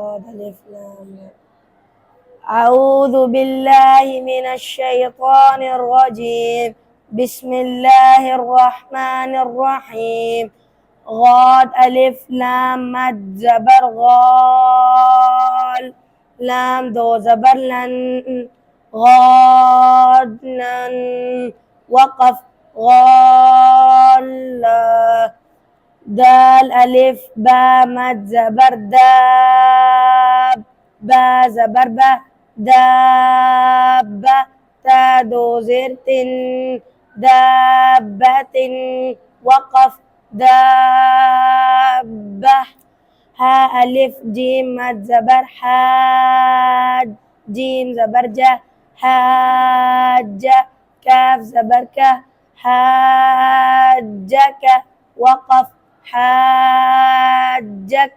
ألف لام. أعوذ بالله من الشيطان الرجيم. بسم الله الرحمن الرحيم. غاد ألف لام مد زبر غال لام دو زبر لن غاد لن وقف غال دال ألف با مد زبر داب با زبر با دابة تا دو زير تن دابة وقف دابة ها ألف جيم مد زبر حاج جيم زبر جه حاجة كاف زبر كه حاجك وقف حاجك